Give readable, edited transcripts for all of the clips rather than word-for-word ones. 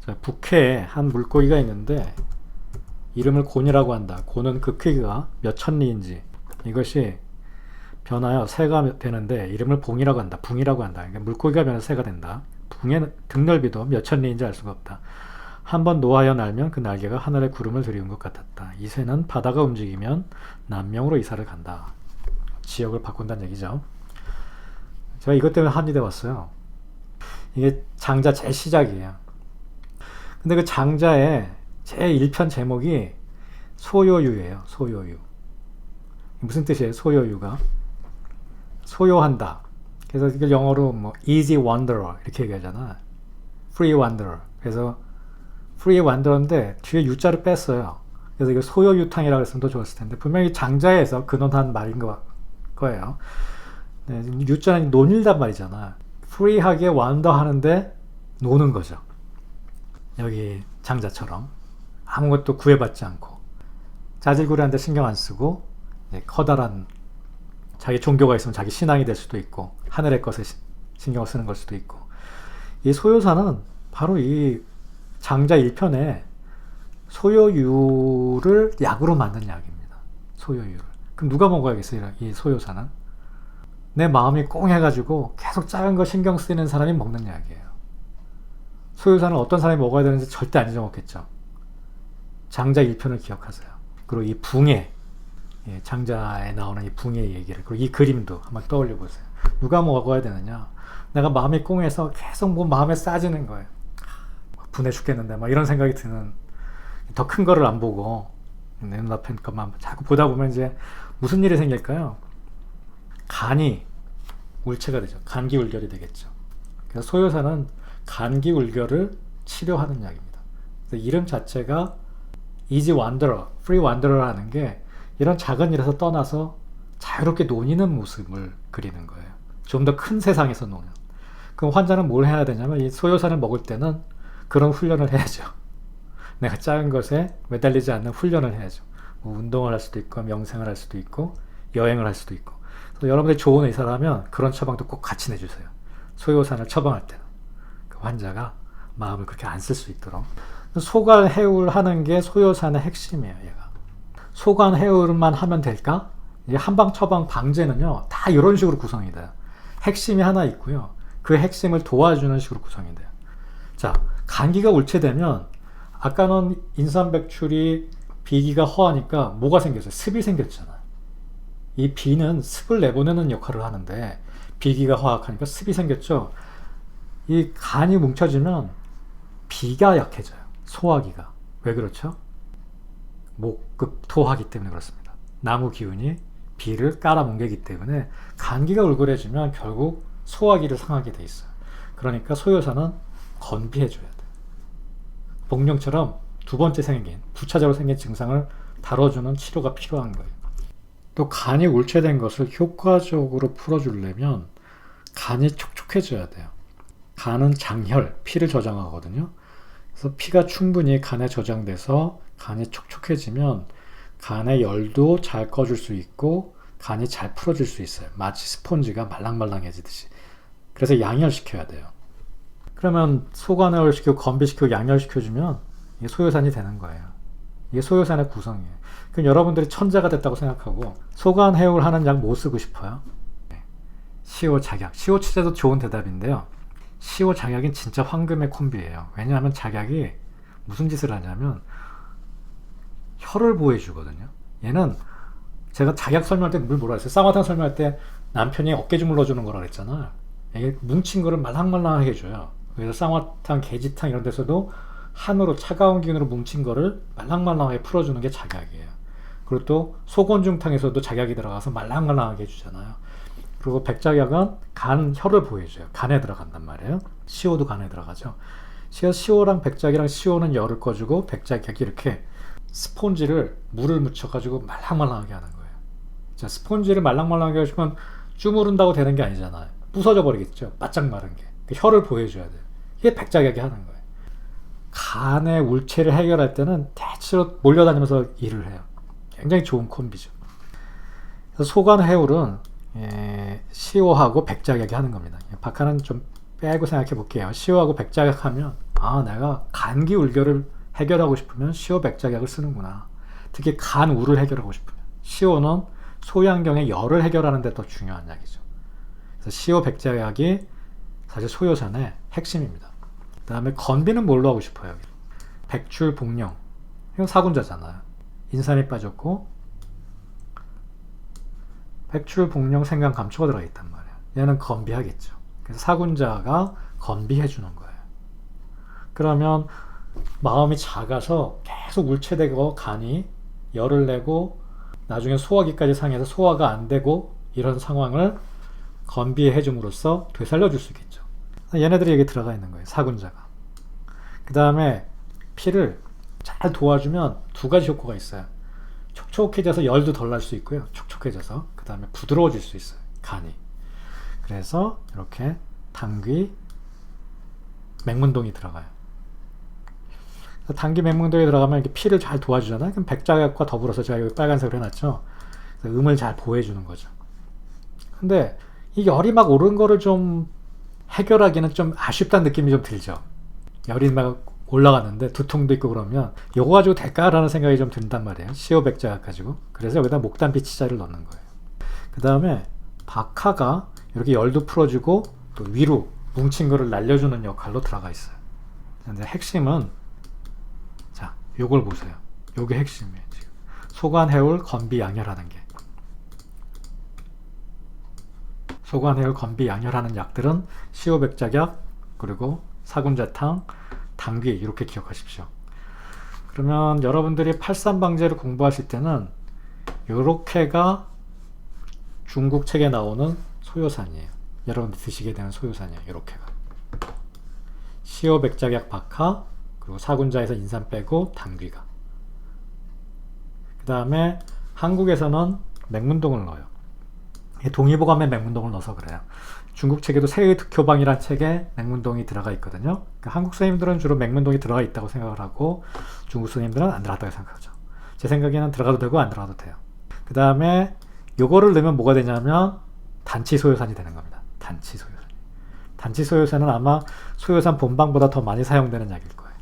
자, 북해에 한 물고기가 있는데 이름을 곤이라고 한다. 곤은 그 크기가 몇 천리인지 이것이 변하여 새가 되는데 이름을 봉이라고 한다. 붕이라고 한다. 그러니까 물고기가 변해서 새가 된다. 붕의 등넓이도 몇 천리인지 알 수가 없다. 한번 노하여 날면 그 날개가 하늘에 구름을 드리운 것 같았다. 이 새는 바다가 움직이면 남명으로 이사를 간다. 지역을 바꾼다는 얘기죠. 제가 이것 때문에 한의대 왔어요. 이게 장자 제 시작이에요. 근데 그 장자의 제 1편 제목이 소요유예요. 소요유. 무슨 뜻이에요? 소요유가 소요한다. 그래서 이걸 영어로 뭐 easy wanderer 이렇게 얘기하잖아. free wanderer. 그래서 free wanderer인데 뒤에 유자를 뺐어요. 그래서 이거 소요유탕이라고 했으면 더 좋았을 텐데 분명히 장자에서 근원한 말인 거예요. 네, 유자는 논일단 말이잖아. free하게 wander 하는데 노는 거죠. 여기 장자처럼 아무것도 구애받지 않고 자질구레한데 신경 안 쓰고 커다란 자기 종교가 있으면 자기 신앙이 될 수도 있고 하늘의 것에 신경을 쓰는 걸 수도 있고 이 소요사는 바로 이 장자 1편에 소요유를 약으로 만든 약입니다. 소요유를. 그럼 누가 먹어야겠어요? 이 소요사는? 내 마음이 꽁해가지고 계속 작은 거 신경 쓰이는 사람이 먹는 약이에요. 소요사는 어떤 사람이 먹어야 되는지 절대 안 잊어먹겠죠. 장자 1편을 기억하세요. 그리고 이 붕해 장자에 나오는 이 붕의 얘기를 그리고 이 그림도 한번 떠올려 보세요. 누가 먹어야 되느냐? 내가 마음이 꽁해서 계속 뭐 마음에 싸지는 거예요. 분해 죽겠는데 막 이런 생각이 드는 더 큰 거를 안 보고 내 눈앞에 것만 자꾸 보다 보면 이제 무슨 일이 생길까요? 간이 울체가 되죠. 간기울결이 되겠죠. 그래서 소요사는 간기울결을 치료하는 약입니다. 그래서 이름 자체가 easy wanderer, free wanderer 하는 게 이런 작은 일에서 떠나서 자유롭게 노니는 모습을 그리는 거예요. 좀 더 큰 세상에서 노는. 그럼 환자는 뭘 해야 되냐면 이 소요산을 먹을 때는 그런 훈련을 해야죠. 내가 작은 것에 매달리지 않는 훈련을 해야죠. 뭐 운동을 할 수도 있고 명상을 할 수도 있고 여행을 할 수도 있고. 그래서 여러분들이 좋은 의사라면 그런 처방도 꼭 같이 내주세요. 소요산을 처방할 때는 그 환자가 마음을 그렇게 안 쓸 수 있도록. 소관 해울 하는 게 소요산의 핵심이에요. 얘가. 소관 해울만 하면 될까? 한방 처방 방제는요 다 이런 식으로 구성이 돼요. 핵심이 하나 있고요. 그 핵심을 도와주는 식으로 구성이 돼요. 자, 감기가 울체되면 아까는 인삼백출이 비기가 허하니까 뭐가 생겼어요? 습이 생겼잖아요. 이 비는 습을 내보내는 역할을 하는데 비기가 허약하니까 습이 생겼죠. 이 간이 뭉쳐지면 비가 약해져요. 소화기가. 왜 그렇죠? 목극토하기 때문에 그렇습니다. 나무 기운이 비를 깔아뭉개기 때문에 감기가 울그레지면 결국 소화기를 상하게 돼 있어요. 그러니까 소요사는 건비해줘야 돼. 복룡처럼 두 번째 생긴 부차적으로 생긴 증상을 다뤄주는 치료가 필요한 거예요. 또 간이 울체된 것을 효과적으로 풀어주려면 간이 촉촉해져야 돼요. 간은 장혈, 피를 저장하거든요. 그래서 피가 충분히 간에 저장돼서 간이 촉촉해지면 간의 열도 잘 꺼줄 수 있고 간이 잘 풀어질 수 있어요. 마치 스폰지가 말랑말랑해지듯이. 그래서 양혈시켜야 돼요. 그러면 소관을 시키고 건비시키고 양혈시켜주면 이게 소요산이 되는 거예요. 이게 소요산의 구성이에요. 그럼 여러분들이 천재가 됐다고 생각하고 소관 해울 하는 약 뭐 쓰고 싶어요? 시오 작약. 시오 치제도 좋은 대답인데요. 시오 작약은 진짜 황금의 콤비예요. 왜냐하면 작약이 무슨 짓을 하냐면 혀를 보호해주거든요. 얘는 제가 작약 설명할 때 뭘 뭐라 했어요? 쌍화탕 설명할 때 남편이 어깨 주물러주는 거라 그랬잖아. 이게 뭉친 거를 말랑말랑하게 해줘요. 그래서 쌍화탕, 게지탕 이런 데서도 한으로 차가운 기운으로 뭉친 거를 말랑말랑하게 풀어주는 게 작약이에요. 그리고 또 소곤중탕에서도 작약이 들어가서 말랑말랑하게 해주잖아요. 그리고 백작약은 간, 혀를 보호해줘요. 간에 들어간단 말이에요. 시오도 간에 들어가죠. 시오랑 백작이랑 시오는 열을 꺼주고 백작약이 이렇게 스폰지를 물을 묻혀가지고 말랑말랑하게 하는 거예요. 자, 스폰지를 말랑말랑하게 해주면 쭈무른다고 되는 게 아니잖아요. 부서져 버리겠죠. 바짝 마른 게. 혀를 보호해줘야 돼요. 이게 백작약이 하는 거예요. 간의 울체를 해결할 때는 대체로 몰려다니면서 일을 해요. 굉장히 좋은 콤비죠. 그래서 소관해울은 시오하고 백작약이 하는 겁니다. 박하는 좀 빼고 생각해 볼게요. 시오하고 백작약 하면 아, 내가 감기 울결을 해결하고 싶으면 시오백작약을 쓰는구나. 특히 간우를 해결하고 싶으면. 시오는 소양경의 열을 해결하는 데 더 중요한 약이죠. 그래서 시오백작약이 사실 소요산의 핵심입니다. 그 다음에 건비는 뭘로 하고 싶어요? 백출, 복령. 이건 사군자잖아요. 인산이 빠졌고 백출, 복령, 생강, 감초가 들어가 있단 말이에요. 얘는 건비하겠죠. 그래서 사군자가 건비해주는 거예요. 그러면 마음이 작아서 계속 울체되고 간이 열을 내고 나중에 소화기까지 상해서 소화가 안 되고 이런 상황을 건비해 줌으로써 되살려줄 수 있겠죠. 얘네들이 여기 들어가 있는 거예요. 사군자가. 그 다음에 피를 잘 도와주면 두 가지 효과가 있어요. 촉촉해져서 열도 덜 날 수 있고요. 촉촉해져서 그 다음에 부드러워질 수 있어요. 간이. 그래서 이렇게 당귀, 맹문동이 들어가요. 당귀, 맹문동이 들어가면 이렇게 피를 잘 도와주잖아요. 그럼 백작약과 더불어서 제가 여기 빨간색으로 해놨죠. 음을 잘 보호해주는 거죠. 근데 이 열이 막 오른 거를 좀 해결하기는 좀 아쉽다는 느낌이 좀 들죠. 열이 막 올라가는데 두통도 있고 그러면 이거 가지고 될까라는 생각이 좀 든단 말이에요. 시오백작 가지고. 그래서 여기다 목단비치자를 넣는 거예요. 그 다음에 박하가 이렇게 열도 풀어주고 또 위로 뭉친 거를 날려주는 역할로 들어가 있어요. 근데 핵심은 자, 요걸 보세요. 요게 핵심이에요. 지금 소관해올 건비양혈하는 게. 소관해올 건비양혈하는 약들은 시오백작약 그리고 사군자탕, 당귀 이렇게 기억하십시오. 그러면 여러분들이 팔삼방제를 공부하실 때는 요렇게가 중국 책에 나오는 소요산이에요. 여러분들 드시게 되는 소요산이에요. 요렇게가 시오백작약 박하 그리고 사군자에서 인산 빼고 당귀가. 그 다음에 한국에서는 맹문동을 넣어요. 동의보감에 맹문동을 넣어서 그래요. 중국 책에도 새의 득효방이라는 책에 맹문동이 들어가 있거든요. 그러니까 한국 선생님들은 주로 맹문동이 들어가 있다고 생각을 하고 중국 선생님들은 안 들어갔다고 생각하죠. 제 생각에는 들어가도 되고 안 들어가도 돼요. 그 다음에 요거를 넣으면 뭐가 되냐면 단치소요산이 되는 겁니다. 단치소요산. 단치소요산은 아마 소요산 본방보다 더 많이 사용되는 약일 거예요.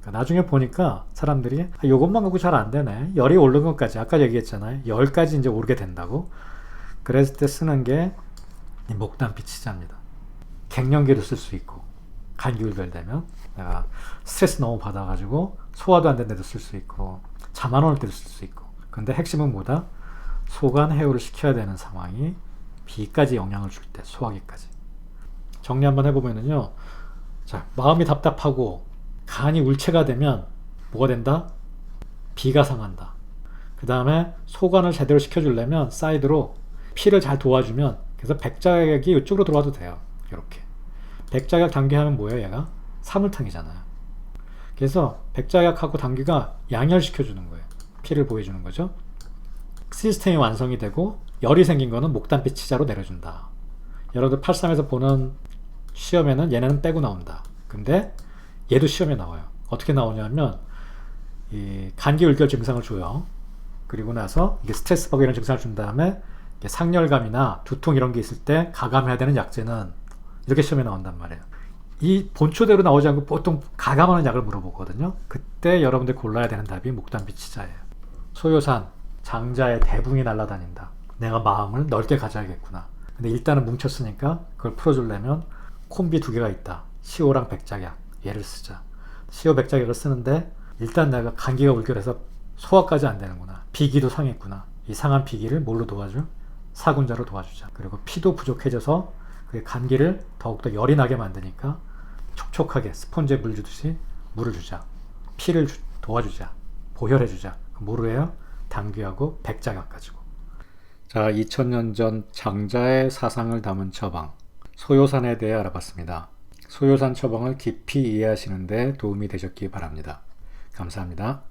그러니까 나중에 보니까 사람들이 요것만 갖고 잘 안 되네. 열이 오른 것까지 아까 얘기했잖아요. 열까지 이제 오르게 된다고. 그랬을 때 쓰는 게 목단비치자입니다. 갱년기도 쓸 수 있고 감기울결되면 내가 스트레스 너무 받아가지고 소화도 안 되는데도 쓸 수 있고 잠 안 올 때도 쓸 수 있고. 근데 핵심은 뭐다? 소관 해오를 시켜야 되는 상황이 비까지 영향을 줄 때 소화기까지. 정리 한번 해보면은요. 자, 마음이 답답하고 간이 울체가 되면 뭐가 된다? 비가 상한다. 그 다음에 소관을 제대로 시켜주려면 사이드로 피를 잘 도와주면 그래서 백작약이 이쪽으로 들어와도 돼요. 이렇게 백작약 당귀하면 뭐예요? 얘가 사물탕이잖아요. 그래서 백작약하고 당귀가 양혈시켜주는 거예요. 피를 보여주는 거죠. 시스템이 완성이 되고 열이 생긴 거는 목단비치자로 내려준다. 여러분들 83에서 보는 시험에는 얘네는 빼고 나온다. 근데 얘도 시험에 나와요. 어떻게 나오냐면 이 감기울결 증상을 줘요. 그리고 나서 이게 스트레스 받고 이런 증상을 준 다음에 상열감이나 두통 이런 게 있을 때 가감해야 되는 약제는 이렇게 시험에 나온단 말이에요. 이 본초대로 나오지 않고 보통 가감하는 약을 물어보거든요. 그때 여러분들 골라야 되는 답이 목단비치자예요. 소요산, 장자의 대붕이 날아다닌다. 내가 마음을 넓게 가져야겠구나. 근데 일단은 뭉쳤으니까 그걸 풀어주려면 콤비 두 개가 있다. 시오랑 백작약. 얘를 쓰자. 시오 백작약을 쓰는데 일단 내가 감기가 울결해서 소화까지 안 되는구나. 비기도 상했구나. 이 상한 비기를 뭘로 도와줘? 사군자로 도와주자. 그리고 피도 부족해져서 그 감기를 더욱더 열이 나게 만드니까 촉촉하게 스펀지에 물 주듯이 물을 주자. 피를 도와주자. 보혈해주자. 뭐로 해요? 당귀하고 백작약 가지고. 자, 2000년 전 장자의 사상을 담은 처방 소요산에 대해 알아봤습니다. 소요산 처방을 깊이 이해하시는 데 도움이 되셨기 바랍니다. 감사합니다.